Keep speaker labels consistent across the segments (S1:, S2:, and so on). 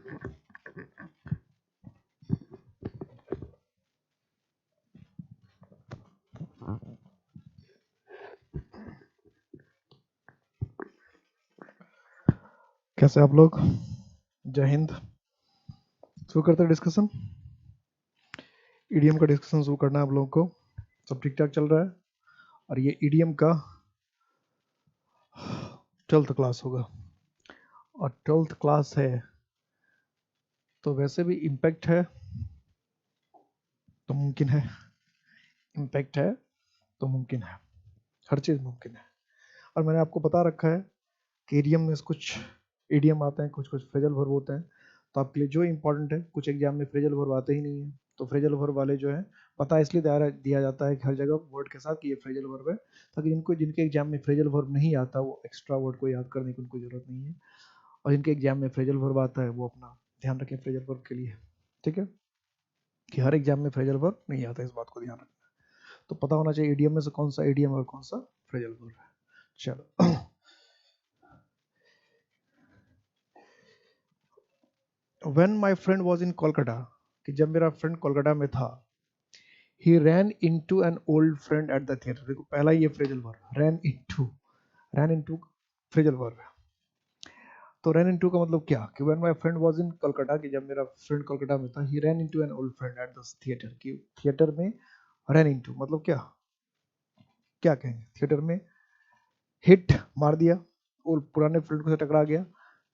S1: कैसे आप लोग? जय हिंद। शुरू करते हैं डिस्कशन। ईडीएम का डिस्कशन शुरू करना है आप लोगों को। सब ठीक ठाक चल रहा है और ये ईडीएम का 12th क्लास होगा और 12th क्लास है तो वैसे भी इम्पैक्ट है तो मुमकिन है, इम्पैक्ट है तो मुमकिन है, हर चीज़ मुमकिन है। और मैंने आपको बता रखा है कि ईडीएम में कुछ ईडीएम आते हैं, कुछ कुछ फ्रेजल वर्ब होते हैं। तो आपके लिए जो इंपॉर्टेंट है, कुछ एग्जाम में फ्रेजल वर्ब आते ही नहीं है, तो फ्रेजल वर्ब वाले जो है पता इसलिए दिया जाता है कि हर जगह वर्ड के साथ कि ये फ्रेजल वर्ब है, ताकि जिनके एग्जाम में फ्रेजल वर्ब नहीं आता वो एक्स्ट्रा वर्ड को याद करने की उनको जरूरत नहीं है, और जिनके एग्जाम में फ्रेजल वर्ब आता है वो अपना ध्यान रखें फ्रेजल वर्ब के लिए। ठीक है, कि हर एग्जाम में फ्रेजल वर्ब नहीं आता, इस बात को ध्यान रखना। तो पता होना चाहिए ईडीएम में से कौन सा ईडीएम और कौन सा फ्रेजल वर्ब है। चलो When my friend was in Kolkata, कि जब मेरा फ्रेंड कोलकाता में था, he ran into an old friend at the theater। देखो पहला ये phrasal verb ran into phrasal verb है। तो ran into का मतलब क्या कि when my friend was in Kolkata, कि जब मेरा फ्रेंड कोलकाता में था, he ran into an old friend at the theater, कि थिएटर में ran into मतलब क्या क्या कहेंगे, थिएटर में हिट मार दिया और पुराने फ्रेंड को से टकरा गया।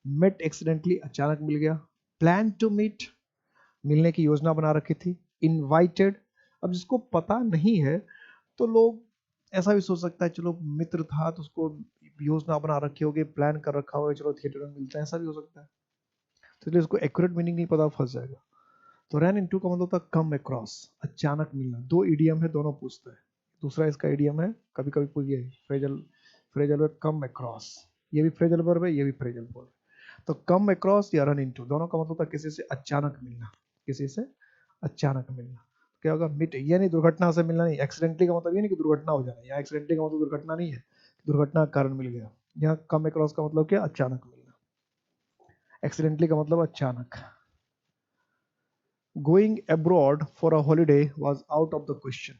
S1: मेट एक्सीडेंटली अचानक मिल गया। प्लान टू मीट मिलने की योजना बना रखी थी। इनवाइटेड, अब जिसको पता नहीं है तो लोग ऐसा भी सोच सकता है चलो मित्र था तो उसको योजना बना रखी होगी, प्लान कर रखा होगा, चलो थिएटर में मिलता है, ऐसा भी हो सकता है। तो इसलिए उसको एक्यूरेट मीनिंग नहीं पता, फंस जाएगा। तो रन इनटू का मतलब था कम अक्रॉस, अचानक मिलना। दो ईडीएम है, दोनों पूछता है। दूसरा इसका ईडीएम है, कभी कभी पूछ गया phrasal phrasal verb come across, ये भी फ्रेजल वर्ब है, ये भी फ्रेजल वर्ब है। तो कम अक्रॉस या रन इनटू दोनों का मतलब था किसी से अचानक मिलना, किसी से अचानक मिलना। क्या होगा, मिट, ये नहीं दुर्घटना से मिलना नहीं। एक्सीडेंटली का मतलब ये नहीं कि दुर्घटना हो जाना, यहाँ एक्सीडेंटली का मतलब दुर्घटना नहीं है, दुर्घटना का कारण मिल गया। यहाँ कम अक्रॉस का मतलब क्या, अचानक मिलना। एक्सीडेंटली का मतलब अचानक। Going abroad for a holiday was out of the question,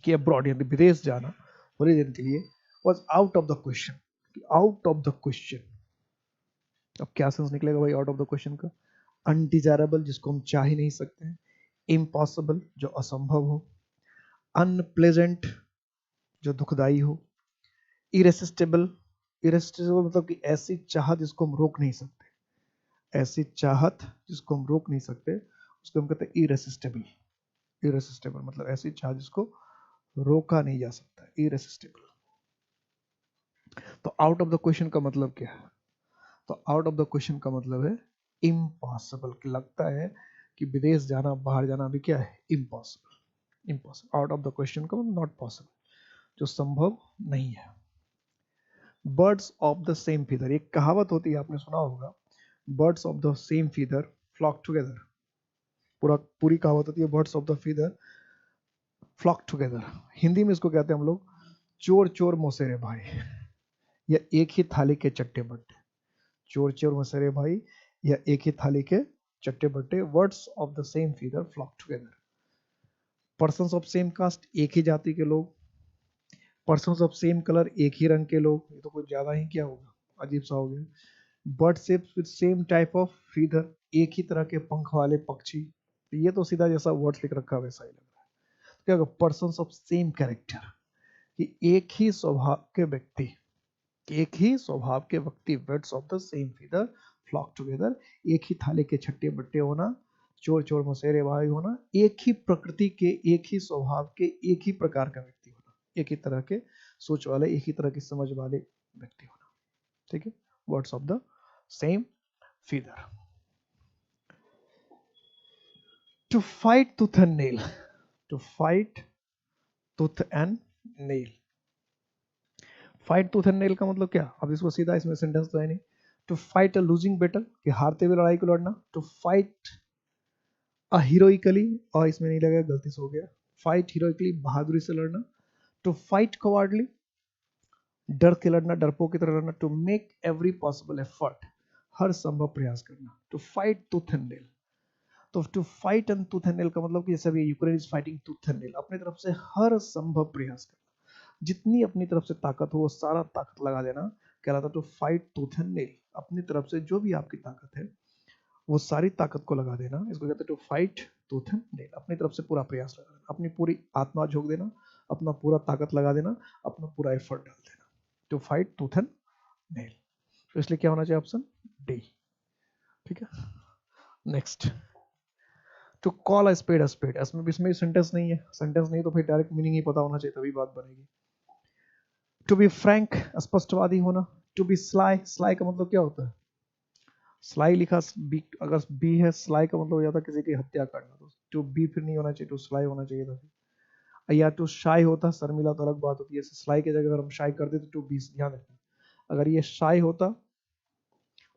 S1: कि अब्रॉड यानी विदेश जाना हॉलीडे के लिए was out of the question, out of the question. अब क्या सेंस निकलेगा भाई आउट ऑफ द क्वेश्चन का? अनडिजायरेबल, जिसको हम चाह ही नहीं सकते हैं। इम्पॉसिबल, जो असंभव हो। अनप्लेजेंट, जो दुखदाई हो। इरेसिस्टेबल, इरेसिस्टेबल मतलब कि ऐसी चाहत जिसको हम रोक नहीं सकते, ऐसी चाहत जिसको हम रोक नहीं सकते, उसको हम कहते हैं इरेसिस्टेबल। इरेसिस्टेबल मतलब ऐसी चाहत जिसको रोका नहीं जा सकता, इरेसिस्टेबल। तो आउट ऑफ द क्वेश्चन का मतलब क्या है? तो आउट ऑफ द क्वेश्चन का मतलब है इम्पॉसिबल, कि लगता है कि विदेश जाना, बाहर जाना भी क्या है, impossible. Impossible, out of the question का मतलब नॉट पॉसिबल, जो संभव नहीं है। Birds of the same feather, एक कहावत होती है, आपने सुना होगा, birds of the same feather flock together. पूरी कहावत होती है, birds of the feather flock together. Hindi में इसको कहते हैं हम लोग चोर चोर मौसेरे भाई, या एक ही थाली के चट्टे बट्टे। चोर चोर मौसेरे भाई या एक ही थाली के चट्टे बट्टे। Words of the same feather flock together. Persons of same caste, एक ही जाति के लोग। पर्सन्स ऑफ सेम कलर, एक ही रंग के लोग। ये तो कुछ ज्यादा ही क्या होगा, अजीब सा हो गया। Bird shapes with same type of feather, एक ही तरह के पंख वाले पक्षी। ये तो सीधा जैसा वर्ड्स लिख रखा है वैसा ही लग रहा है। क्या होगा, पर्सन्स ऑफ सेम कैरेक्टर, कि एक ही स्वभाव के व्यक्ति, एक ही स्वभाव के व्यक्ति। Birds of the same feather flock together, एक ही थाली के छट्टे बट्टे होना, चोर चोर मसेरे भाई होना, एक ही प्रकृति के, एक ही स्वभाव के, एक ही प्रकार का व्यक्ति होना, एक ही तरह के सोच वाले, एक ही तरह की समझ वाले व्यक्ति होना। ठीक है, words of the same feather. To fight tooth and nail, to fight tooth and nail. Fight tooth and nail का मतलब क्या? अब इसको सीधा, इसमें सेंटेंस तो है नहीं। To fight a losing battle, कि हारते हुए लड़ाई को लड़ना। टू फाइट अ हीरोइकली, और इसमें नहीं लगा, गलती से हो गया। फाइट हीरोइकली, बहादुरी से लड़ना। टू फाइट कवार्डली, डर के लड़ना, डरपोक की तरह लड़ना। To make every possible effort, हर संभव प्रयास करना, to fight tooth and nail. तो to fight and tooth and nail का मतलब कि जैसे अभी Ukraine is fighting tooth and nail, अपनी तरफ से हर संभव प्रयास करना, जितनी अपनी तरफ से ताकत हो वो सारा ताकत लगा देना, कहलाता to fight tooth and nail. अपनी तरफ से जो भी आपकी ताकत है वो सारी ताकत को लगा देना, इसको कहते हैं to fight tooth and nail. अपनी तरफ से पूरा प्रयास लगा देना, अपनी पूरी आत्मा झोंक देना, अपना पूरा ताकत लगा देना, अपना पूरा एफर्ट डाल देना, to fight tooth and nail. तो इसलिए क्या होना चाहिए, ऑप्शन डी। ठीक है, next, to call a spade. इसमें सेंटेंस नहीं है, सेंटेंस नहीं तो फिर डायरेक्ट मीनिंग ही पता होना चाहिए तभी बात बनेगी। टू बी फ्रैंक, स्पष्टवादी होना। टू बी स्लाई, स्लाई का मतलब क्या होता है, स्लाई लिखा बी, अगर बी है, स्लाई का मतलब हो जाता किसी की हत्या करना, तो टू बी फिर नहीं होना चाहिए, टू स्लाई होना चाहिए था। या टू शाई होता, शर्मिला तो अलग बात होती है, स्लाई की जगह अगर हम शाई कर देते तो टू बी, ध्यान रखना, अगर ये शाई होता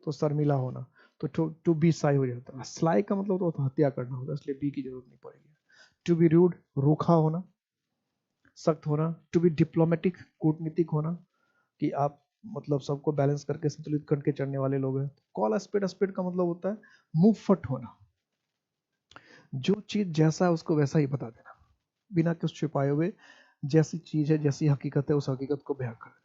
S1: तो शर्मिला होना, तो टू बी शाई हो जाता। स्लाई का मतलब तो हत्या करना होता, इसलिए बी की जरूरत नहीं पड़ेगी। टू बी रूड, रूखा होना, सख्त होना। टू बी डिप्लोमेटिक, कूटनीतिक होना, कि आप मतलब सबको बैलेंस करके संतुलित करके चलने वाले लोग हैं। कॉल स्पीड, स्पीड का मतलब होता है मूव फट होना, जो चीज जैसा है उसको वैसा ही बता देना, बिना कुछ छुपाए हुए, जैसी चीज है जैसी हकीकत है उस हकीकत को बयां कर देना,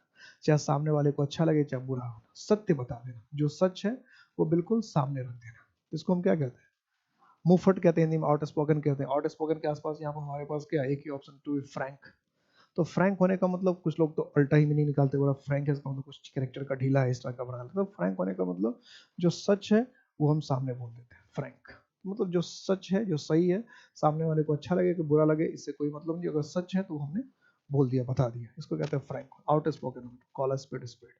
S1: चाहे सामने वाले को अच्छा लगे चाहे बुरा हो, सत्य बता देना, जो सच है वो बिल्कुल सामने रख देना। इसको हम क्या कहते हैं, मुंह फट कहते हैं, हिंदी में आउट स्पोकन कहते हैं। आउट स्पोकन के आसपास यहाँ पर हमारे पास क्या है, एक ही ऑप्शन, टू बी फ्रैंक। तो फ्रैंक होने का मतलब, कुछ लोग तो अल्टा ही मीनिंग निकालते, बोला फ्रैंक है इसका मतलब कुछ कैरेक्टर का ढीला है इस तरह का बना लेते। तो फ्रैंक होने का मतलब जो सच है वो हम सामने बोल देते हैं। फ्रैंक मतलब जो सच है, जो सही है, सामने वाले को अच्छा लगे कि बुरा लगे इससे कोई मतलब नहीं, अगर सच है तो हमने बोल दिया, बता दिया, इसको कहते हैं Frank, out spoken, call a speed speed.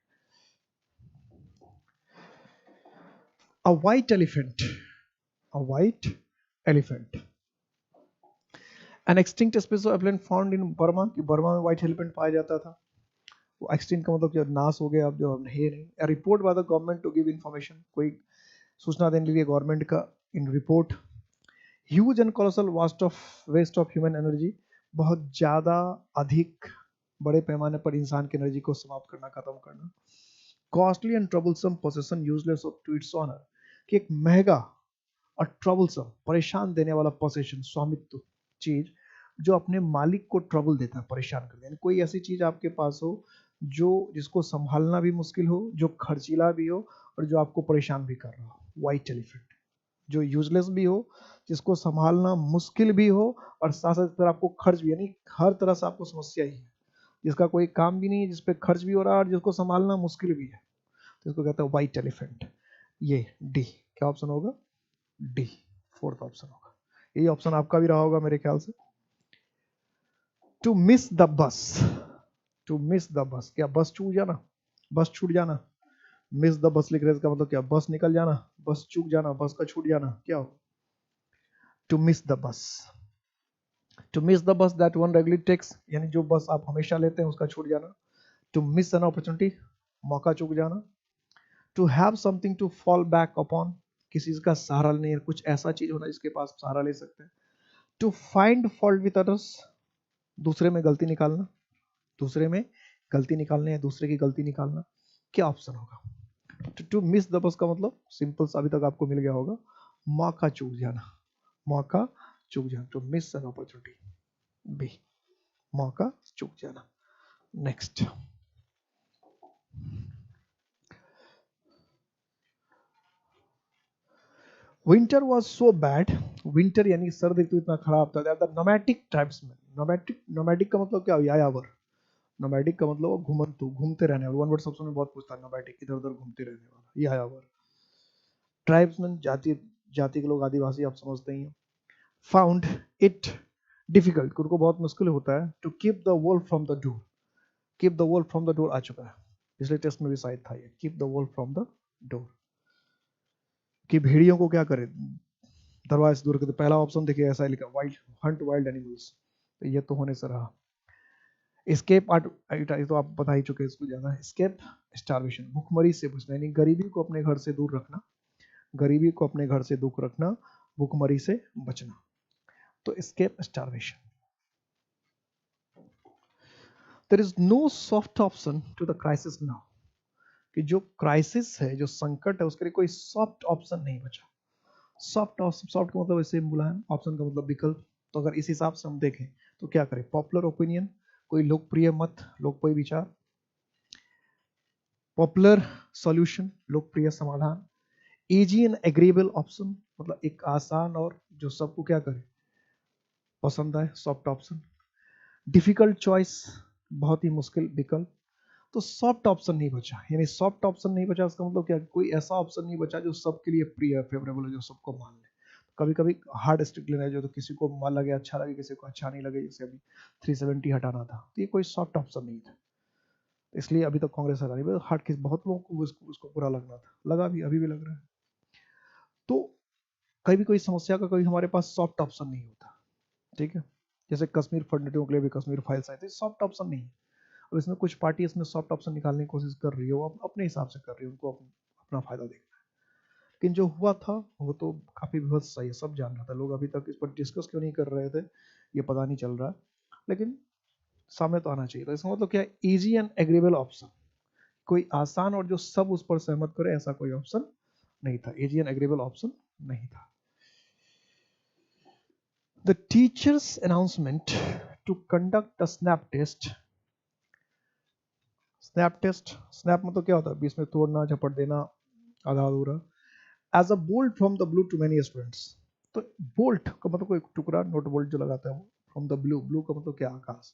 S1: A white elephant, a white elephant, N extinct species of elephant found in Burma, कि बर्मा में व्हाइट एलिफेंट पाया जाता था। वो एक्सटिंक्ट का मतलब जो नाश हो गया, अब जो है नहीं। A report by the government to give information, कोई सूचना देने के लिए गवर्नमेंट का इन report. Huge and colossal waste of human energy, बहुत ज्यादा अधिक बड़े पैमाने पर इंसान की एनर्जी को समाप्त करना, खत्म करना। Costly and troublesome possession useless of to its owner, कि एक महंगा और ट्रबलसम, परेशान देने वाला पोसेशन, स्वामित्व, चीज जो अपने मालिक को ट्रबल देता है, परेशान कर देता, कोई ऐसी चीज आपके पास हो जो जिसको संभालना भी मुश्किल हो, जो खर्चीला भी हो और जो आपको परेशान भी कर रहा हो। व्हाइट एलिफेंट, जो यूजलेस भी हो, जिसको संभालना मुश्किल भी हो और साथ साथ फिर आपको खर्च भी, यानी हर तरह से आपको समस्या ही है, जिसका कोई काम भी नहीं है, जिसपे खर्च भी हो रहा है और जिसको संभालना मुश्किल भी है, तो इसको कहते हैं व्हाइट एलिफेंट। ये डी, क्या ऑप्शन होगा, डी, फोर्थ ऑप्शन होगा। यही ऑप्शन आपका भी रहा होगा मेरे ख्याल से। To miss the bus, to miss the bus, क्या बस छूट जाना, बस छूट जाना। मिस द बस लिख रहे इसका मतलब क्या, बस निकल जाना, बस चूक जाना, बस का छूट जाना, क्या हो, to miss the bus. To miss the bus that one regularly takes, यानी जो बस आप हमेशा लेते हैं उसका छूट जाना। टू मिस एन अपॉर्चुनिटी, मौका चूक जाना। To have something to fall back upon, किसी का सहारा नहीं, कुछ ऐसा चीज होना जिसके पास सहारा ले सकते हैं। To find fault with others, दूसरे में गलती निकालना, दूसरे में गलती निकालने या दूसरे की गलती निकालना, क्या ऑप्शन होगा। टू मिस द बस का मतलब सिंपल सा अभी तक आपको मिल गया होगा, मौका चूक जाना, मौका चूक जाना, to miss an opportunity, B, मौका चूक जाना। Next, winter was so bad, winter यानी सर्द ऋतु इतना खराब था, that the nomadic tribesman, nomadic का मतलब क्या, यायावर, नोमैटिक का मतलब घुमंतु, घूमते रहने वाला, वन वर्ड सबसे में बहुत पूछता है, नोमैटिक इधर उधर घूमते रहने वाला, यायावर। ट्राइब्समैन, जाति, जाति के लोग, आदिवासी, आप समझते ही हैं। फाउंड इट डिफिकल्ट, उनको बहुत मुश्किल होता है, to keep the wolf from the door, keep the wolf from the door आ चुका है, पिछले टेस्ट में भी शायद था ये, keep the wolf from the door, कि भेड़ियों को क्या करे, दरवाजे से दूर करते। पहला ऑप्शन देखिए ऐसा लिखा, वाइल्ड, हंट वाइल्ड एनिमल्स, तो ये तो होने से रहा। एस्केप आर्ट, तो आप बता ही चुके इसको ज्यादा। एस्केप स्टारवेशन, भूखमरी से बचना, यानी गरीबी को अपने घर से दूर रखना, गरीबी को अपने घर से दूर रखना, भूखमरी से बचना, तो escape starvation. There is no soft option to the crisis now, कि जो क्राइसिस है, जो संकट है, उसके लिए कोई सॉफ्ट ऑप्शन नहीं बचा। सॉफ्ट का मतलब ऐसे बोला है, ऑप्शन का मतलब विकल्प। तो अगर इस हिसाब से हम देखें तो क्या करें, पॉपुलर ओपिनियन, कोई लोकप्रिय मत, लोकप्रिय विचार, पॉपुलर सॉल्यूशन, लोकप्रिय समाधान, इजी एंड एग्रीएबल ऑप्शन, मतलब एक आसान और जो सबको क्या करे, पसंद आए, सॉफ्ट ऑप्शन, डिफिकल्ट चॉइस, बहुत ही मुश्किल विकल्प। तो सॉफ्ट ऑप्शन नहीं बचा, यानी सॉफ्ट ऑप्शन नहीं बचा, इसका मतलब क्या, कोई ऐसा ऑप्शन नहीं बचा जो सबके लिए प्रिय फेवरेबल है, जो सबको मान ले। कभी कभी हार्ड स्ट्रिक्ट लेना है, जो तो किसी को मान लगे अच्छा लगे, किसी को अच्छा नहीं लगे, जैसे अभी 370 हटाना था, तो ये कोई सॉफ्ट ऑप्शन नहीं था, इसलिए अभी तक कांग्रेस हटा नहीं। हार्ड केस बहुत लोगों को उसको बुरा लगना था, लगा भी, अभी भी लग रहा है। तो कभी कोई समस्या का कभी हमारे पास सॉफ्ट ऑप्शन नहीं होता, ठीक है। जैसे कश्मीर फंडियों के लिए भी कश्मीर फाइल्स आई थी, सॉफ्ट ऑप्शन नहीं। अब इसमें कुछ पार्टी इसमें सॉफ्ट ऑप्शन निकालने की कोशिश कर रही है, वो अपने हिसाब से कर रही है, उनको अपना फायदा देखना है। लेकिन जो हुआ था वो तो काफी बहुत सही है, सब जान रहा था। लोग अभी तक इस पर डिस्कस क्यों नहीं कर रहे थे, ये पता नहीं चल रहा, लेकिन सामने तो आना चाहिए था। इसका मतलब क्या है, इजी एंड एग्रीएबल ऑप्शन, कोई आसान और जो सब उस पर सहमत करे, ऐसा कोई ऑप्शन नहीं था, इजी एंड एग्रीएबल ऑप्शन नहीं था। The teacher's announcement to conduct a snap test. Snap test, snap मतलब क्या होता है, बीच में तोड़ना, झपट देना, आधा अधूरा। As a bolt from the blue to many students. तो बोल्ट का मतलब कोई टुकड़ा, नोट बोल्ट जो लगाता है वो, फ्रॉम द ब्लू, ब्लू का मतलब क्या, आकाश।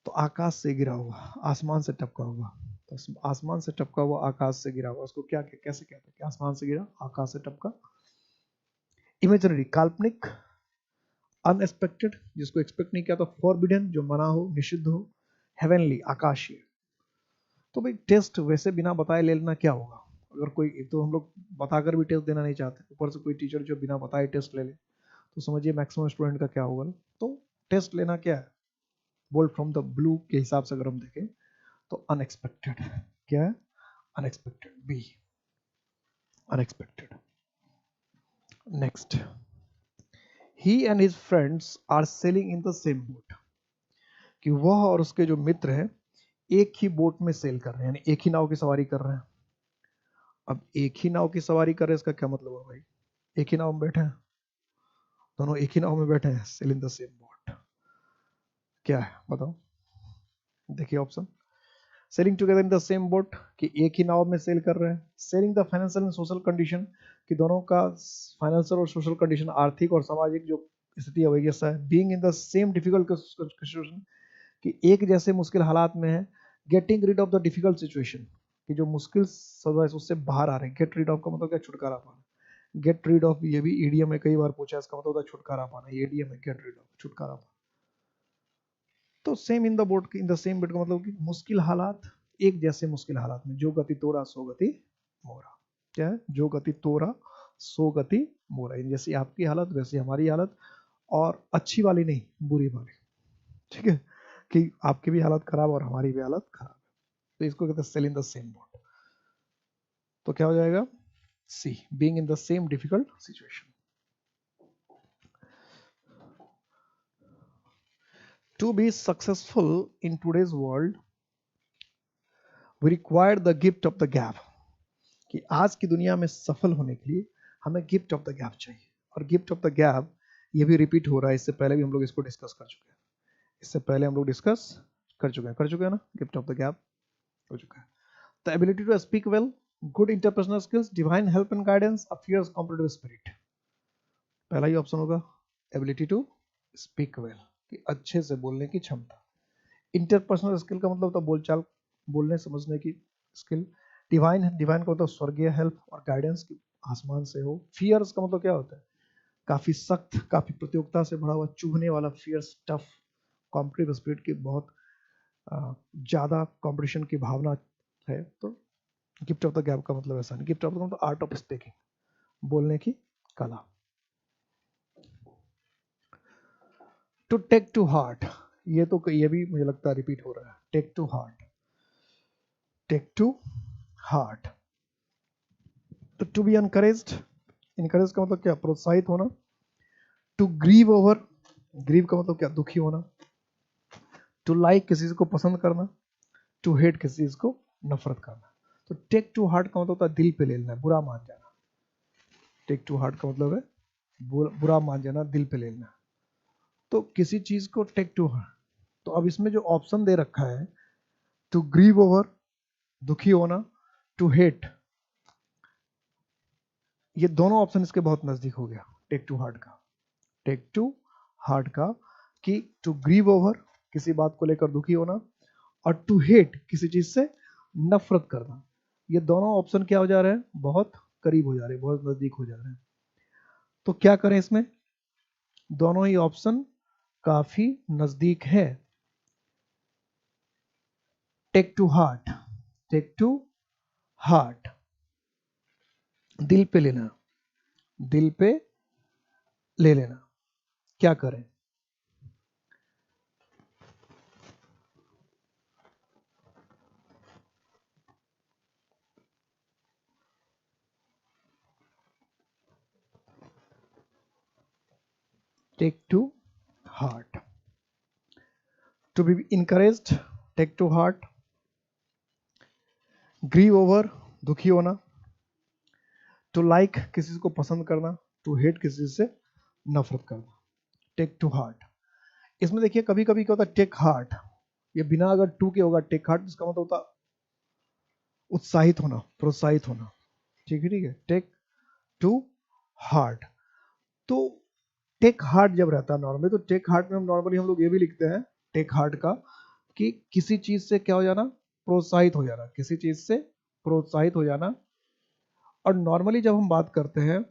S1: तो आकाश से गिरा हुआ, आसमान से टपका हुआ, तो आसमान से टपका हुआ, आकाश से गिरा हुआ, उसको क्या कैसे कहते हैं कि आसमान से गिरा, आकाश से टपका। इमेजिनरी, काल्पनिक। अनएक्सपेक्टेड, जिसको एक्सपेक्ट नहीं किया, तो फॉरबिडन, जो मना हो, निषिद्ध हो। हेवनली, आकाशीय। तो भाई टेस्ट वैसे बिना बताए ले लेना क्या होगा, अगर कोई, एक तो हम लोग बताकर भी टेस्ट देना नहीं चाहते, ऊपर से कोई टीचर जो बिना बताए टेस्ट ले ले, तो समझिए मैक्सिमम स्टूडेंट का क्या होगा। तो टेस्ट लेना क्या है, बोल्ट फ्रॉम द ब्लू के हिसाब से अगर हम देखें तो अनएक्सपेक्टेड, क्या है, unexpected, B, unexpected. Next, he and his friends are sailing in the same boat, कि वह और उसके जो मित्र हैं एक ही बोट में सेल कर रहे हैं, यानी एक ही नाव की सवारी कर रहे हैं। अब एक ही नाव की सवारी कर रहे हैं, इसका क्या मतलब है भाई, एक ही नाव में बैठे हैं, दोनों एक ही नाव में बैठे हैं, sail in the same boat, क्या है बताओ। देखिए option, sailing together in the same boat, कि एक ही नाव में सेल कर रहे हैं। Sailing the financial and social condition, कि दोनों का फाइनेंशियल और सोशल कंडीशन, आर्थिक और सामाजिक जो स्थिति है वही जैसा है। Being in the same difficult situation, कि एक जैसे मुश्किल हालात में है। Getting rid of the difficult situation, कि जो मुश्किल सजा है उससे बाहर आ रहे हैं। गेट रिड ऑफ का मतलब क्या, छुटकारा पाना। गेट रिड ऑफ, ये भी ईडीएम में कई बार पूछा है, इसका मतलब होता है छुटकारा पाना, ये ईडीएम है, गेट रिड ऑफ, छुटकारा पाना। तो same in the boat, in the same boat का मतलब कि मुश्किल हालात, एक जैसे मुश्किल हालात में, जो गति तोरा सो गति मोरा, क्या है, जो गति तोरा सो गति मोरा, जैसी आपकी हालत वैसी हमारी हालत, और अच्छी वाली नहीं, बुरी वाली, ठीक है, कि आपकी भी हालत खराब और हमारी भी हालत खराब है, तो इसको कहते हैं sail in the same boat. तो क्या हो जाएगा, see, being in the same difficult situation. To be successful in today's world, we require the gift of the gap, कि आज की दुनिया में सफल होने के लिए हमें गिफ्ट ऑफ द गैप चाहिए। और गिफ्ट ऑफ द गैप ये भी रिपीट हो रहा है, इससे पहले भी हम लोग इसको डिस्कस कर चुके हैं, इससे पहले हम लोग डिस्कस कर चुके हैं ना, गिफ्ट ऑफ द गैप हो चुका है। The ability to speak well, good interpersonal skills, divine help and guidance, a fierce competitive spirit. पहला ही ऑप्शन होगा, एबिलिटी टू स्पीक वेल, कि अच्छे से बोलने की क्षमता। इंटरपर्सनल स्किल का मतलब होता है बोलचाल, बोलने समझने की स्किल। डिवाइन, डिवाइन का मतलब स्वर्गीय हेल्प और गाइडेंस, की आसमान से हो। फियर्स का मतलब क्या होता है, काफी सख्त, काफी प्रतियोगिता से भरा हुआ, चुभने वाला, फियर्स टफ, कॉम्पिटिटिव स्पिरिट की बहुत ज्यादा कंपटीशन की भावना है। तो गिफ्ट ऑफ द गैप का मतलब ऐसा नहीं, गिफ्ट ऑफ द मतलब आर्ट ऑफ स्पीकिंग, बोलने की कला। टू टेक टू हार्ट, ये तो ये भी मुझे लगता है रिपीट हो रहा है, take to heart, take to heart. तो टू बी एनकरेज्ड, इनकरेज का मतलब क्या, प्रोत्साहित होना। टू ग्रीव ओवर, ग्रीव का मतलब क्या, दुखी होना। टू लाइक, किसी चीज को पसंद करना। टू हेट, किसी चीज को नफरत करना। तो टेक टू हार्ट का मतलब होता है दिल पे ले लेना, बुरा मान जाना। टेक टू हार्ट का मतलब है बुरा मान जाना, दिल पे ले लेना। तो किसी चीज को टेक टू हार्ट, तो अब इसमें जो ऑप्शन दे रखा है, टू ग्रीव ओवर, दुखी होना, टू हेट, ये दोनों ऑप्शन इसके बहुत नजदीक हो गया टेक टू हार्ट का। टेक टू हार्ट का कि टू ग्रीव ओवर, किसी बात को लेकर दुखी होना, और टू हेट, किसी चीज से नफरत करना। ये दोनों ऑप्शन क्या हो जा रहे हैं, बहुत करीब हो जा रहे हैं, बहुत नजदीक हो जा रहे हैं। तो क्या करें इसमें, दोनों ही ऑप्शन काफी नजदीक है। Take to heart, take to heart, दिल पे लेना, दिल पे ले लेना। क्या करें, take to heart, to be encouraged, take to heart, grieve over, दुखी होना, टू लाइक, किसी को पसंद करना, टू हेट, किसी से नफरत करना। टेक टू हार्ट, इसमें देखिए कभी कभी क्या होता है, टेक हार्ट, ये बिना अगर टू के होगा टेक हार्ट, इसका मतलब होता उत्साहित होना, प्रोत्साहित होना। ठीक है, ठीक है, टेक टू हार्ट। तो टेक हार्ट जब रहता है नॉर्मली, तो टेक हार्ट में हम नॉर्मली हम लोग ये भी लिखते हैं टेक हार्ट का कि किसी चीज से क्या हो जाना, प्रोत्साहित हो जाना, किसी चीज से प्रोत्साहित हो जाना। और नॉर्मली जब हम बात करते हैं,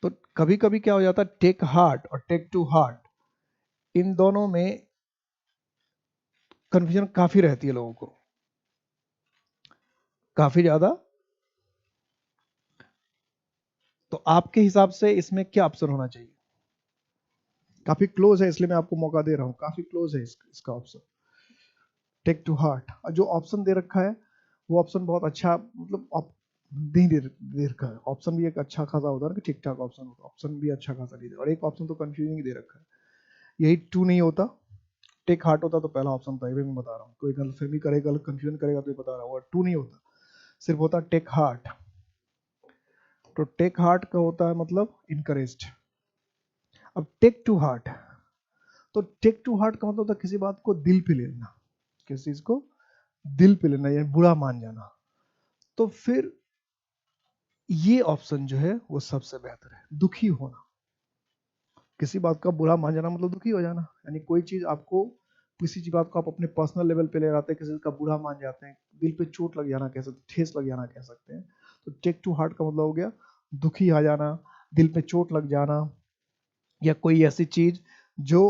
S1: तो कभी कभी क्या हो जाता है, टेक हार्ट और टेक टू हार्ट, इन दोनों में कंफ्यूजन काफी रहती है लोगों को, काफी ज्यादा। तो आपके हिसाब से इसमें क्या ऑप्शन होना चाहिए, काफी क्लोज है इसलिए मैं आपको मौका दे रहा हूं, काफी क्लोज है इसका ऑप्शन टेक टू हार्ट। और जो ऑप्शन दे रखा है वो ऑप्शन बहुत अच्छा, मतलब नहीं दे रखा है ऑप्शन भी एक अच्छा खासा होता है कि ठीक ठाक ऑप्शन होता है, ऑप्शन भी अच्छा खासा नहीं दे, और एक ऑप्शन तो कंफ्यूजिंग दे रखा है। यही टू नहीं होता, टेक हार्ट होता तो पहला ऑप्शन था, ये भी मैं बता रहा हूँ। कोई गलतफहमी करेगा, कंफ्यूजन करेगा तो ये बता रहा हूँ, टू नहीं होता, सिर्फ होता टेक हार्ट। तो टेक हार्ट का होता है मतलब इनकरेज्ड। अब टेक टू हार्ट, तो टेक टू हार्ट का मतलब होता है किसी बात को दिल पे ले लेना, किसी चीज को दिल पे लेना, यानी बुरा मान जाना। तो फिर ये ऑप्शन जो है वो सबसे बेहतर है, दुखी होना। किसी बात का बुरा मान जाना मतलब दुखी हो जाना, यानी कोई चीज आपको, किसी चीज बात को आप अपने पर्सनल लेवल पे ले जाते हैं, किसी का बुरा मान जाते हैं, दिल पे चोट लग जाना कह सकते, ठेस लग जाना कह सकते हैं। तो टेक टू हार्ट का मतलब हो गया दुखी आ जाना, दिल पे चोट लग जाना, या कोई ऐसी चीज जो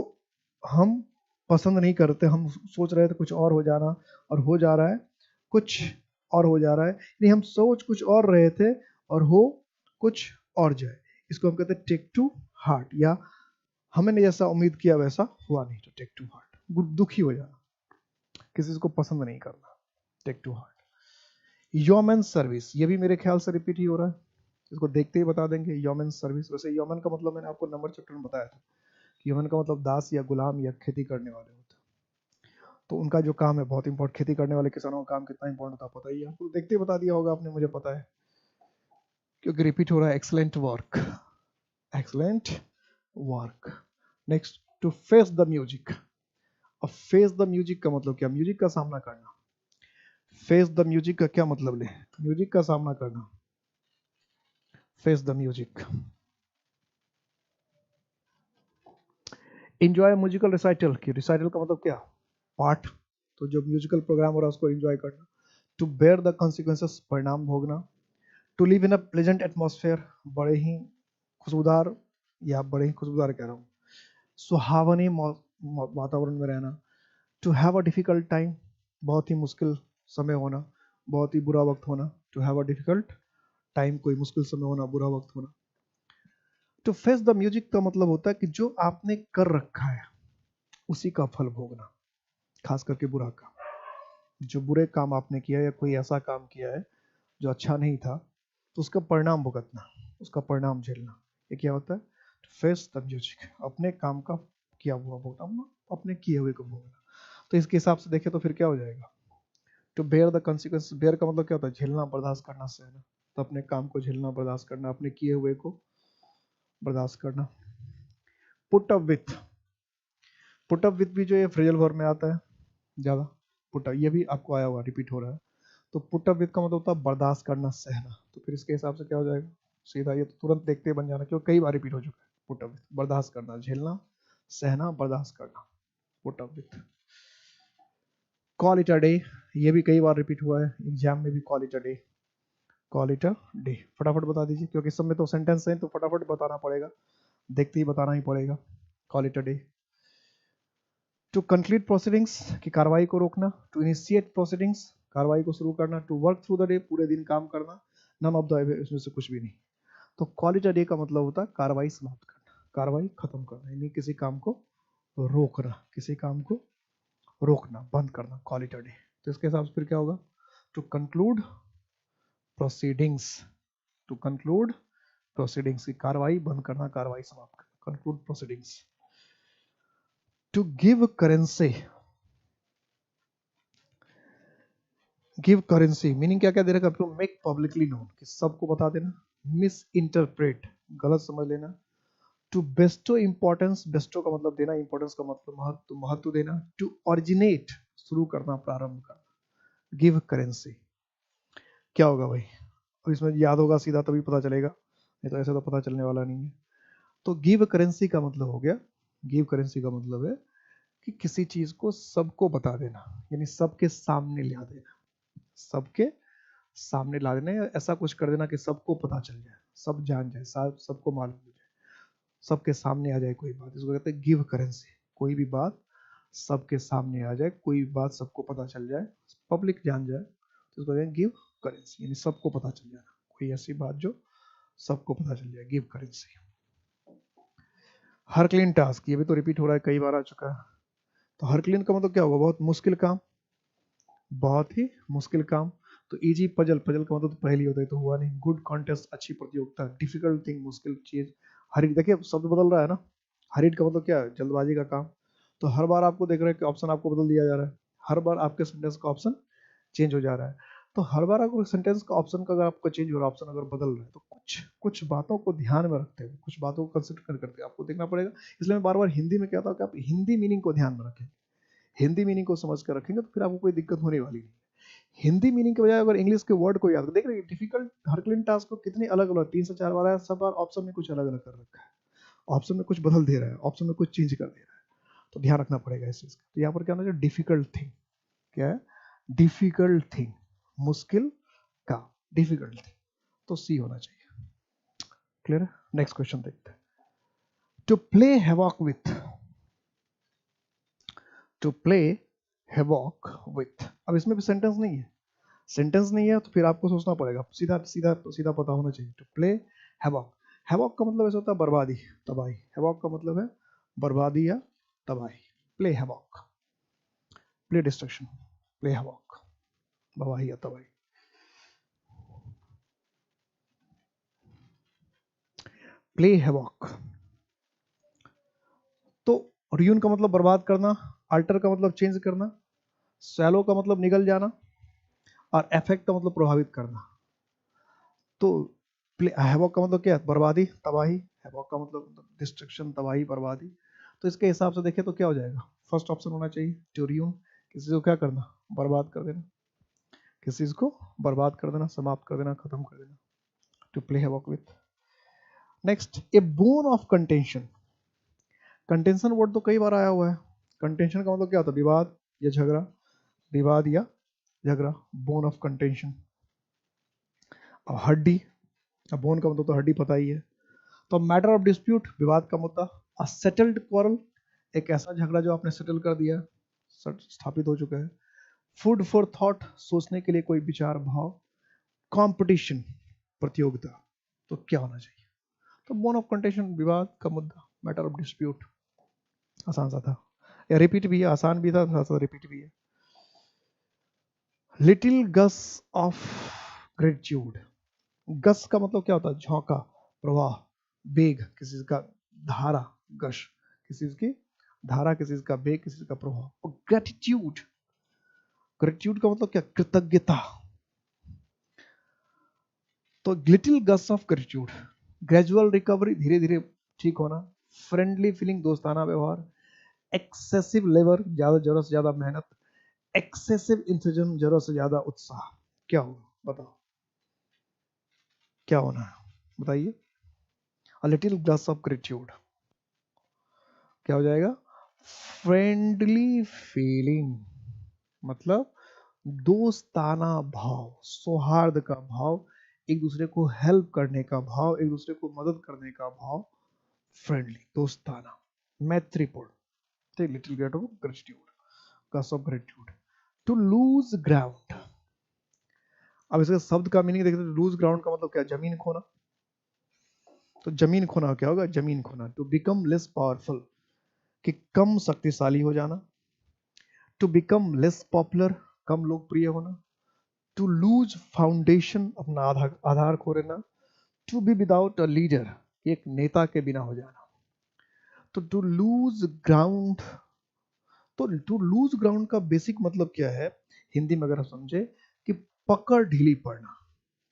S1: हम पसंद नहीं करते, हम सोच रहे थे कुछ और हो जाना, और हो जा रहा है कुछ और हो जा रहा है, यानी हम सोच कुछ और रहे थे और हो कुछ और जाए, इसको हम कहते हैं टेक टू हार्ट। या हमने जैसा उम्मीद किया वैसा हुआ नहीं, तो टेक टू हार्ट, दुखी हो जाना, किसी को पसंद नहीं करना, टेक टू हार्ट। योमेन सर्विस, ये भी मेरे ख्याल से रिपीट ही हो रहा है, इसको देखते ही बता देंगे। योमेन सर्विस, वैसे योमेन का मतलब मैंने आपको नंबर चैप्टर में बताया था, योमेन का मतलब दास या गुलाम या खेती करने वाले होते हैं। तो उनका जो काम है बहुत इंपॉर्टेंट, खेती करने वाले किसानों का काम कितना इंपॉर्टेंट होता है पता ही है आपको, देखते ही बता दिया होगा आपने, मुझे पता है क्योंकि रिपीट हो रहा है। Excellent work, excellent work. Next, to face the music. अब फेस द म्यूजिक का मतलब क्या, म्यूजिक का सामना करना। फेस द म्यूजिक का क्या मतलब ले, म्यूजिक का सामना करना, face the music. Enjoy musical recital की, रिसाइटल का मतलब क्या, पाठ, तो जो म्यूजिकल प्रोग्राम हो रहा है उसको एंजॉय करना। टू बेयर द कॉन्सिक्वेंसेस, परिणाम भोगना। To live in a pleasant atmosphere, बड़े ही खुशबूदार, या बड़े ही खुशबूदार कह रहा हूँ, सुहावने वातावरण में रहना। To have a difficult time, बहुत ही मुश्किल समय होना, बहुत ही बुरा वक्त होना। To have a difficult time, कोई मुश्किल समय होना, बुरा वक्त होना। टू फेस द म्यूजिक का मतलब होता है कि जो आपने कर रखा है उसी का फल भोगना, खास करके बुरा काम, जो बुरे काम आपने किया या कोई ऐसा काम किया है जो अच्छा नहीं था, तो उसका परिणाम भुगतना, उसका परिणाम झेलना, ये क्या होता है, फेस द म्यूजिक, अपने काम का किया हुआ भुगतान, अपने किए हुए को भोगना। तो इसके हिसाब से देखें तो फिर क्या हो जाएगा, to bear the consequence, bear का मतलब क्या होता है, झेलना, बर्दाश्त करना, सहना। तो अपने काम को झेलना, बर्दाश्त करना, अपने किए हुए को बर्दाश्त करना। Put up with, put up with भी जो है फ्रेजल वर्ब में आता है ज्यादा, पुट अप, ये भी आपको आया हुआ, रिपीट हो रहा है। तो पुट अप विथ का मतलब होता है बर्दाश्त करना, सहना। तो फिर इसके हिसाब से क्या हो जाएगा, सीधा ये तो तुरंत देखते ही बन जाना, क्योंकि कई बार रिपीट हो चुका है। पुट अप विथ, बर्दाश्त करना, झेलना, सहना, बर्दाश्त करना, put up with. Call it a day, ये भी कई बार रिपीट हुआ है एग्जाम में भी, call it a day, call it a day. फटाफट बता दीजिए, क्योंकि इस सब में तो सेंटेंस है तो फटाफट बताना पड़ेगा, देखते ही बताना ही पड़ेगा। Call it a day. To conclude proceedings, की कार्रवाई को रोकना। टू इनिशिएट प्रोसीडिंग्स, कार्रवाई को शुरू करना। To work through the day, पूरे दिन काम करना। नन ऑफ द, इसमें से कुछ भी नहीं। तो कॉल इट अ डे का मतलब होता है कार्रवाई समाप्त करना, कार्रवाई खत्म करना, यानी किसी काम को रोकना, किसी काम को रोकना, बंद करना, कॉल इट अ डे। तो इसके हिसाब से फिर क्या होगा, to conclude proceedings, to conclude proceedings, की कार्रवाई बंद करना, कार्रवाई समाप्त करना, conclude proceedings. To give currency, give currency meaning क्या क्या दे रखा है, टू मेक पब्लिकली नोन, कि सबको बता देना। मिस इंटरप्रेट, गलत समझ लेना। टू बेस्टो इंपॉर्टेंस, बेस्टो का मतलब देना, इंपॉर्टेंस का मतलब महत्व, महत्व देना। टू ओरिजिनेट, शुरू करना, प्रारंभ करना। गिव करेंसी क्या होगा भाई, अब इसमें याद होगा सीधा तभी पता चलेगा, नहीं तो ऐसे तो पता चलने वाला नहीं है। तो गिव करेंसी का मतलब हो गया, गिव करेंसी का मतलब है कि किसी चीज को सबको बता देना, यानी सबके सामने ला देना, सबके सामने ला देना, या ऐसा कुछ कर देना कि सबको पता चल जाए, सब जान जाए, सबको मालूम हो जाए, सबके सामने आ जाए कोई बात, इसको कहते हैं गिव करेंसी। कोई भी बात सबके सामने आ जाए, कोई भी बात सबको पता चल जाए, पब्लिक जान जाए, तो इसको कहते हैं गिव करेंसी, यानी सबको पता चल जाना, कोई ऐसी बात जो सबको पता चल जाए, गिव करेंसी। हरक्लीन टास्क, ये भी तो रिपीट हो रहा है, कई बार आ चुका है। तो हरक्लीन का मतलब क्या होगा, बहुत मुश्किल काम, बहुत ही मुश्किल काम। तो इजी पजल, पजल का मतलब तो पहली होता है, तो हुआ नहीं। गुड कॉन्टेस्ट, अच्छी प्रतियोगिता। डिफिकल्ट थिंग, मुश्किल चीज। हरिड, देखिए शब्द बदल रहा है ना, हरिड का मतलब क्या है, जल्दबाजी का काम। तो हर बार आपको देख रहे हैं कि ऑप्शन आपको बदल दिया जा रहा है, हर बार आपके सेंटेंस का ऑप्शन चेंज हो जा रहा है। तो हर बार अगर सेंटेंस का ऑप्शन का अगर आपका चेंज हो रहा है, ऑप्शन अगर बदल रहा है, तो कुछ कुछ बातों को ध्यान में रखते हुए, कुछ बातों को कंसिडर करके आपको देखना पड़ेगा। इसलिए मैं बार बार हिंदी में कहता हूँ कि आप हिंदी मीनिंग को ध्यान में रखें, हिंदी मीनिंग को समझ कर रखेंगे तो फिर आपको कोई दिक्कत होने वाली नहीं। हिंदी मीनिंग के बजाय अगर इंग्लिश के वर्ड को याद, देख रहे हैं डिफिकल्ट हरक्लीन टास्क को कितने अलग अलग, 3 से 4 बार आया, सब बार ऑप्शन में कुछ अलग अलग कर रखा है, ऑप्शन में कुछ बदल दे रहा है, ऑप्शन में कुछ चेंज कर दे रहा है, तो ध्यान रखना पड़ेगा इस चीज का। तो यहाँ पर क्या होना चाहिए, डिफिकल्ट थिंग, क्या है, डिफिकल्ट थिंग, मुश्किल का, डिफिकल्ट थिंग, तो सी होना चाहिए। क्लियर है, नेक्स्ट क्वेश्चन देखते हैं। To play havoc with, to play havoc with, अब इसमें भी सेंटेंस नहीं है, सेंटेंस नहीं है तो फिर आपको सोचना पड़ेगा, सीधा सीधा सीधा पता होना चाहिए। टू प्ले हैवॉक, हैवॉक का मतलब ऐसा होता है बर्बादी, तबाही। हैवॉक का मतलब है बर्बादी या तबाही। Play havoc, play destruction, play havoc, तबाही या तबाही। प्ले हैवॉक, तो रियून का मतलब बर्बाद करना, अल्टर का मतलब चेंज करना, सैलो का मतलब निगल जाना, और एफेक्ट का मतलब प्रभावित करना। तो हैवॉक का मतलब क्या है, बर्बादी, तबाही। हैवॉक का मतलब डिस्ट्रक्शन, तबाही, बर्बादी। तो इसके हिसाब से देखें तो क्या हो जाएगा, फर्स्ट ऑप्शन होना चाहिए, टू रियून, किसी को क्या करना, बर्बाद कर देना, किसी चीज को बर्बाद कर देना, समाप्त कर देना, खत्म कर देना। To play havoc with. Next, a bone of contention, contention word तो कई बार आया हुआ है। कंटेंशन का मतलब क्या होता है, विवाद या झगड़ा, विवाद या झगड़ा, बोन ऑफ कंटेंशन। अब हड्डी, अब बोन का मतलब तो हड्डी पता ही है। तो मैटर ऑफ डिस्प्यूट, विवाद का मुद्दा। अ सेटल्ड क्वारल, एक ऐसा झगड़ा जो आपने सेटल कर दिया, स्थापित हो चुका है। फूड फॉर थॉट, सोचने के लिए कोई विचार, भाव। कंपटीशन, प्रतियोगिता, तो क्या होना चाहिए, तो बोन ऑफ कंटेंशन, विवाद का मुद्दा, मैटर ऑफ डिस्प्यूट। आसान सा था, या रिपीट भी है, आसान भी था, साथ रिपीट भी है। लिटिल गस ऑफ ग्रेटिट्यूड, गस का मतलब क्या होता है, झोंका, प्रवाह, वेग, किसी का धारा, गश, किसी चीज की धारा, किसी चीज का वेग, किसी चीज का प्रभाव। और ग्रेटिट्यूड, ग्रेटिट्यूड का मतलब क्या, कृतज्ञता। तो little gust of gratitude, gradual recovery, धीरे धीरे ठीक होना, फ्रेंडली फीलिंग, दोस्ताना व्यवहार, एक्सेसिव लेबर, ज्यादा जरूरत से ज्यादा मेहनत, एक्सेसिव इंथुजिज्म, जरूरत से ज्यादा उत्साह। क्या होगा बताओ, क्या होना है बताइए। A little glass of gratitude क्या हो जाएगा, फ्रेंडली फीलिंग, मतलब दोस्ताना भाव, सौहार्द का भाव, एक दूसरे को हेल्प करने का भाव, एक दूसरे को मदद करने का भाव, फ्रेंडली, दोस्ताना, मैत्रीपूर्ण। Little great of gratitude, gush of gratitude. To lose ground, अब इसका शब्द का मीनिंग देखते हैं। लूज ग्राउंड का मतलब क्या, जमीन खोना। तो जमीन खोना क्या होगा, जमीन खोना। टू बिकम लेस पावरफुल, कि कम शक्तिशाली हो जाना। टू बिकम लेस पॉपुलर, कम लोकप्रिय होना। टू लूज फाउंडेशन, अपना आधार खो लेना। To be without a leader, एक नेता के बिना हो जाना। तो टू लूज ग्राउंड, तो टू लूज ग्राउंड का बेसिक मतलब क्या है हिंदी में अगर हम समझे, कि पकड़ ढीली पड़ना,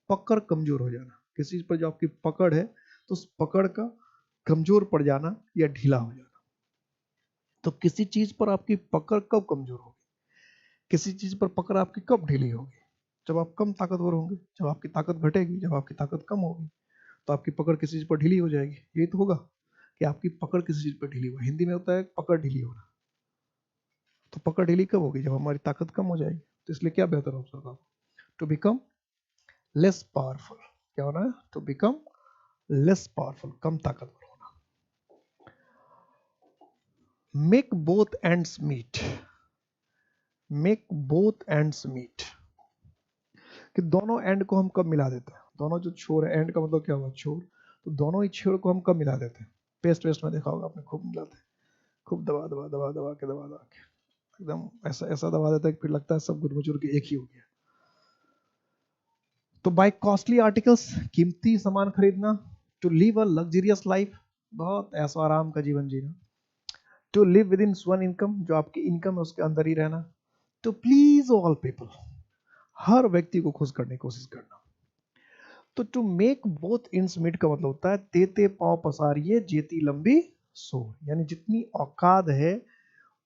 S1: पकड़ कमजोर हो जाना। किसी चीज पर जो आपकी पकड़ है तो उस पकड़ का कमजोर पड़ जाना या ढीला हो जाना। तो किसी चीज पर आपकी पकड़ कब कमजोर होगी, किसी चीज पर पकड़ आपकी कब ढीली होगी, जब आप कम ताकतवर होंगे, जब आपकी ताकत घटेगी, जब आपकी ताकत कम होगी, तो आपकी पकड़ किसी चीज पर ढीली हो जाएगी। यही तो होगा कि आपकी पकड़ किसी चीज पर ढीली हो। हिंदी में होता है पकड़ ढीली होना। तो पकड़ ढीली कब होगी, जब हमारी ताकत कम हो जाएगी। तो इसलिए क्या बेहतर ऑप्शन होगा, टू बिकम लेस पावरफुल। क्या होना है, टू बिकम लेस पावरफुल, कम ताकतवर होना। Make both ends meet, make both ends meet, कि दोनों एंड को हम कब मिला देते हैं, दोनों जो छोर है, एंड का मतलब क्या हुआ, छोर, तो दोनों ही छोर को हम कब मिला देते हैं। पेस्ट वेस्ट में देखा होगा आपने, खूब मिलाते हैं, खूब दबा दबा दबा दबा के दबा दबा के एकदम ऐसा ऐसा दबा देता है कि फिर लगता है सब गुरमुचुर के एक ही हो गया। तो बाय कॉस्टली आर्टिकल्स, कीमती सामान खरीदना। To live a luxurious life, बहुत ऐसा आराम का जीवन जीना। To live within one income, जो आपकी इनकम है उसके अंदर ही रहना। टू प्लीज ऑल पीपल, हर व्यक्ति को खुश करने की कोशिश करना। तो to make both ends meet का मतलब होता है तेते पांव पसारिए जेती लंबी सोर, यानी जितनी औकात है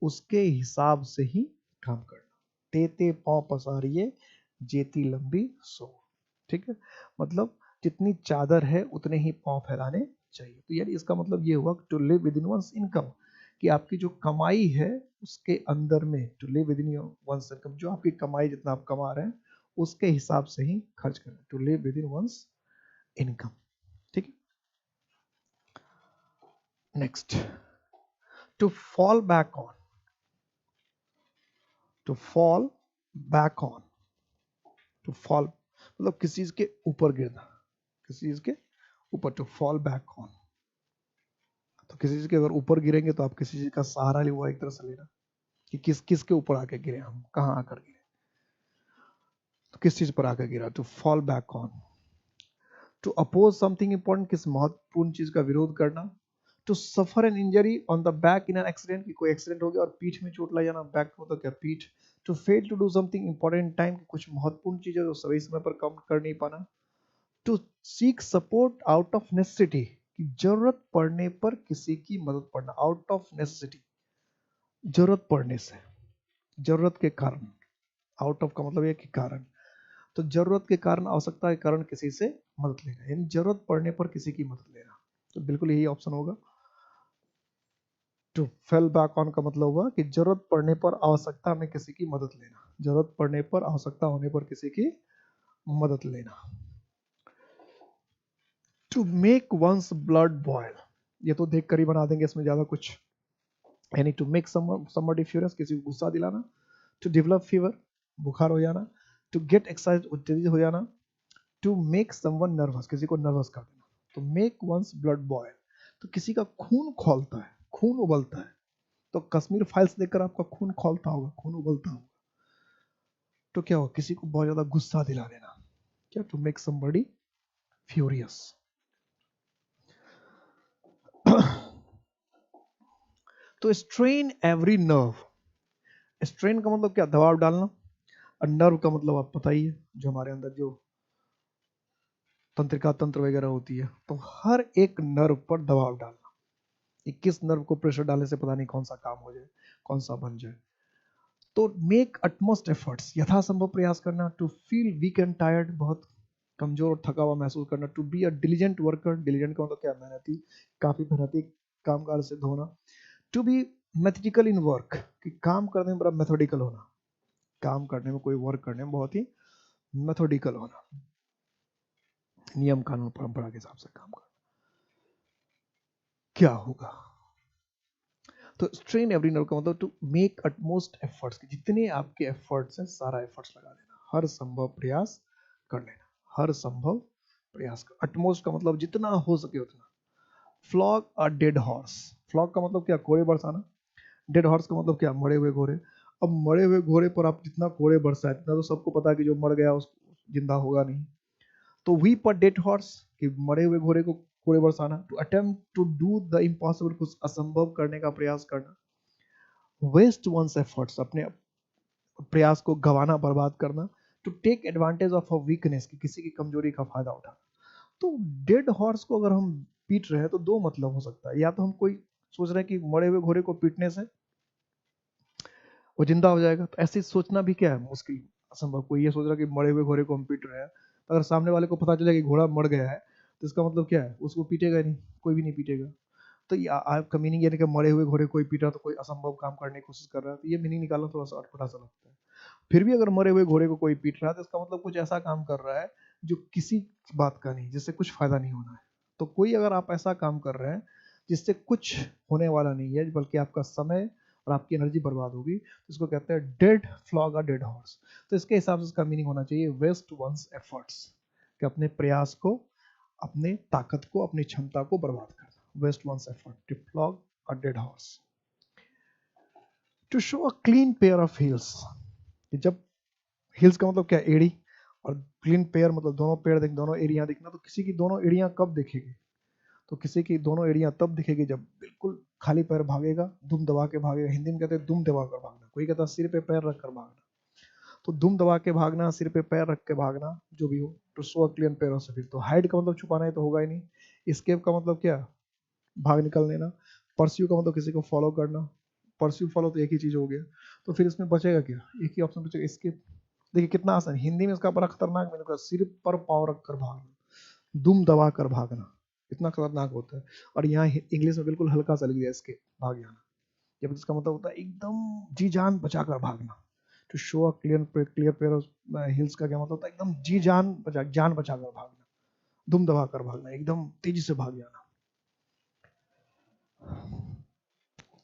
S1: उसके हिसाब से ही काम करना। तेते पांव पसारिए जेती लंबी सोर, ठीक है, मतलब जितनी चादर है उतने ही पांव फैलाने चाहिए। तो यानी इसका मतलब ये हुआ to live within one's income, कि आपकी जो कमाई है उसके अंदर में, to live within one's income, जो आपकी कमाई जितना आप कमा रहे हैं उसके हिसाब से ही खर्च करना। To live within one's income, ठीक है। Next, to fall back on, to fall back on, to fall मतलब किसी चीज के ऊपर गिरना, किसी चीज के ऊपर, टू फॉल बैक ऑन। तो किसी चीज के अगर ऊपर गिरेंगे तो आप किसी चीज का सहारा ले, हुआ एक तरह से लेना, कि किस के ऊपर आके गिरे, हम कहाँ आकर गिरे, तो किस चीज पर आकर गिरा। To fall back on. To oppose something important, किस महत्वपूर्ण चीज का विरोध करना। To suffer an injury on the back in an accident, कि कोई एक्सीडेंट हो गया और पीठ में चोट लग जाना, बैक मतलब क्या, पीठ। To fail to do something important time, कुछ महत्वपूर्ण चीज है जो सही समय पर कम कर नहीं पाना। To seek support out of necessity, कि जरूरत पड़ने पर किसी की मदद पड़ना, आउट ऑफ नेसेसिटी, जरूरत पड़ने से, जरूरत के कारण। आउट ऑफ का मतलब है कि कारण, तो जरूरत के कारण, आवश्यकता के कारण किसी से मदद लेना, यानी जरूरत पड़ने पर किसी की मदद लेना। तो बिल्कुल यही ऑप्शन होगा। टू फेल बैक ऑन का मतलब हुआ कि जरूरत पड़ने पर, आवश्यकता में किसी की मदद लेना, जरूरत पड़ने पर, आवश्यकता होने पर किसी की मदद लेना। To make one's blood boil, ये तो देख कर ही बना देंगे, इसमें ज्यादा कुछ, यानी टू मेक समबडी फ्यूरियस, किसी को गुस्सा दिलाना। टू डेवलप फीवर, बुखार हो जाना। टू गेट एक्साइटेड, उत्तेजित हो जाना। टू मेक समवन नर्वस, किसी को नर्वस कर देना। तो मेक वंस ब्लड बॉयल, तो किसी का खून खौलता है, खून उबलता है। तो कश्मीर फाइल्स देखकर आपका खून खौलता होगा, खून उबलता होगा, तो क्या होगा, किसी को बहुत ज्यादा गुस्सा दिला देना। क्या, टू मेक समबडी फ्यूरियस। तो स्ट्रेन एवरी नर्व, स्ट्रेन का मतलब क्या, दबाव डालना, और नर्व का मतलब आप पता ही है, जो हमारे अंदर जो तंत्रिका तंत्र वगैरह होती है, तो हर एक नर्व पर दबाव डालना, किस नर्व को प्रेशर डालने से पता नहीं कौन सा काम हो जाए, कौन सा बन जाए। तो मेक अटमोस्ट एफर्ट्स, यथासंभव प्रयास करना, to feel weak and tired, बहुत कमजोर और थका हुआ महसूस करना, to be a diligent worker, diligent का मतलब क्या, मेहनती, काफी मेहनती कामकाज से होना, to be methodical in work, कि काम करने में बड़ा मेथोडिकल होना, काम करने में, कोई वर्क करने में बहुत ही मेथोडिकल होना, नियम कानून परंपरा के हिसाब से काम करना। क्या होगा, तो स्ट्रेन एवरी नर्व का मतलब टू मेक अटमोस्ट एफर्ट्स, जितने आपके एफर्ट्स हैं सारा एफर्ट्स लगा देना, हर संभव प्रयास कर लेना, हर संभव प्रयास कर, अटमोस्ट का मतलब जितना हो सके उतना। Flog a dead horse, flog का मतलब क्या, कोड़े बरसाना, डेड हॉर्स का मतलब क्या, मरे हुए घोड़े। अब मरे हुए घोड़े पर आप जितना कोड़े बरसाए, इतना तो सबको पता है कि जो मर गया उसको जिंदा होगा नहीं। तो वी पर डेड हॉर्स, कि मरे हुए घोड़े को कोड़े बरसाना, to attempt to do the impossible, कुछ असंभव करने का प्रयास करना, वेस्ट वंस एफर्ट्स, अपने प्रयास को गंवाना, बर्बाद करना, to take advantage of a weakness, कि किसी की कमजोरी का फायदा उठाना। तो डेड हॉर्स को अगर हम पीट रहे हैं तो दो मतलब हो सकता है, या तो हम कोई सोच रहे हैं कि मरे हुए घोड़े को पीटने से वो जिंदा हो जाएगा, तो ऐसे सोचना भी क्या है, मुश्किल, असंभव। कोई ये सोच रहा है कि मरे हुए घोड़े को हम पीट रहे हैं, अगर सामने वाले को पता चले कि घोड़ा मर गया है, तो इसका मतलब क्या है, उसको पीटेगा नहीं, कोई भी नहीं पीटेगा। तो आपका मीनिंग ये नहीं कि मरे हुए घोड़े कोई पीटा तो कोई असंभव काम करने की कोशिश कर रहा है, तो ये मीनिंग निकालना थोड़ा सा अटपटा सा लगता है। फिर भी अगर मरे हुए घोड़े को कोई पीट रहा है तो इसका मतलब कुछ ऐसा काम कर रहा है जो किसी बात का नहीं, जिससे कुछ फायदा नहीं होना है। तो कोई अगर आप ऐसा काम कर रहे हैं जिससे कुछ होने वाला नहीं है, बल्कि आपका समय और आपकी एनर्जी बर्बाद होगी, तो इसको कहते हैं dead flog a dead horse. तो इसके हिसाब से इसका मीनिंग होना चाहिए वेस्ट वंस एफर्ट्स, कि अपने प्रयास को, अपने ताकत को, अपनी क्षमता को बर्बाद करना, waste one's effort, to flog a dead horse. To show a clean pair of heels, जब हिल्स का मतलब क्या, एड़ी, और क्लीन पेयर मतलब दोनों पेड़ देख, दोनों एड़ियां दिखना। तो किसी की दोनों एड़ियां कब दिखेगी, तो किसी की दोनों एड़ियां तब दिखेगी जब बिल्कुल खाली पैर भागेगा, दुम दबा के भागेगा, हिंदी में कहते हैं दुम दबा कर भागना, कोई कहता है सिर पे पैर रख कर भागना। तो दुम दबा के भागना, सिर पे पैर रख के भागना, जो भी हो, तो सो क्लियर पेयर ऑफ सफीर। तो हाइड का मतलब छुपाना है तो होगा ही नहीं। स्केप का मतलब क्या, भाग निकल लेना। परस्यू का मतलब किसी को फॉलो करना, परस्यू फॉलो तो एक ही चीज हो गया। तो फिर इसमें बचेगा क्या, एक ही ऑप्शन बचेगा, स्केप। देखिए कितना आसान, हिंदी में इसका बड़ा खतरनाक मैंने कहा, सिर पर पाँव रख कर भागना, दुम दबा कर भागना, इतना खतरनाक होता है। और यहाँ इंग्लिश में बिल्कुल हल्का सा लिख दिया, इसके भाग जाना, जब इसका मतलब होता है एकदम जी जान बचा कर भागना। To show a clear pair of heels का क्या मतलब होता है, एकदम जी जान बचा कर भागना, दुम दबा कर भागना, एकदम तेजी से भाग जाना।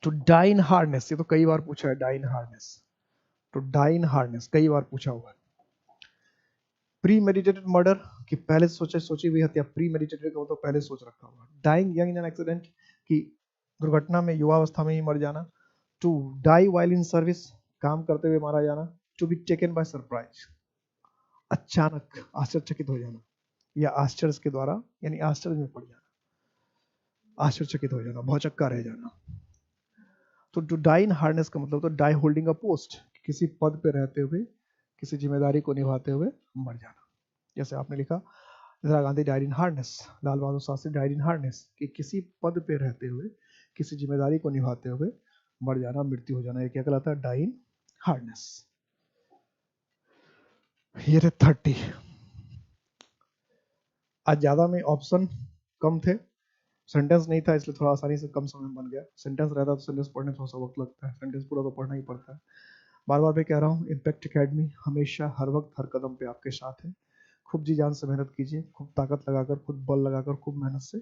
S1: टू डाई इन हार्नेस, ये तो कई बार पूछा है, die in harness. To die in harness कई बार पूछा हुआ है। प्री मेडिटेटेड मर्डर, कि पहले सोची हुई हत्या, प्री मेडिटेटेड का मतलब पहले सोच रखा हुआ। Dying young in an accident, कि दुर्घटना में युवावस्था में ही मर जाना। To die while in service, काम करते हुए मारा जाना। To be taken by surprise, अचानक आश्चर्यचकित हो जाना, या आश्चर्य के द्वारा, यानी आश्चर्य में पड़ जाना, आश्चर्यचकित हो जाना, भौचक्का रह जाना। तो टू डाई इन हार्नेस का मतलब तो डाई होल्डिंग अ पोस्ट, किसी पद पे रहते हुए, किसी जिम्मेदारी को निभाते हुए मर जाना। जैसे आपने लिखा, Indira Gandhi died in harness, Lal Bahadur Shastri died in harness, कि किसी पद पे रहते हुए, किसी जिम्मेदारी को निभाते हुए मर जाना, मृत्यु हो जाना, ये क्या कहलाता है, डाई इन हार्नेस। ये थे 30। आज ज्यादा में ऑप्शन कम थे, सेंटेंस नहीं था, इसलिए थोड़ा आसानी से कम समय में बन गया। सेंटेंस रहता तो सेंटेंस पढ़ने थोड़ा सा वक्त लगता है, सेंटेंस पूरा तो पढ़ना ही पड़ता है। बार बार मैं कह रहा हूँ, इम्पैक्ट एकेडमी हमेशा हर वक्त हर कदम पे आपके साथ है। खूब जी जान से मेहनत कीजिए, खूब ताकत लगाकर, खूब बल लगाकर, खूब मेहनत से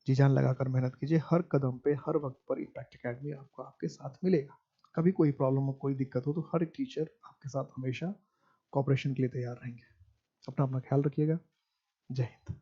S1: जी जान लगाकर मेहनत कीजिए। हर कदम पे, हर वक्त पर इम्पैक्ट एकेडमी आपको आपके साथ मिलेगा। कभी कोई प्रॉब्लम हो, कोई दिक्कत हो, तो हर एक टीचर आपके साथ हमेशा कॉपरेशन के लिए तैयार रहेंगे। अपना ख्याल रखिएगा। जय हिंद।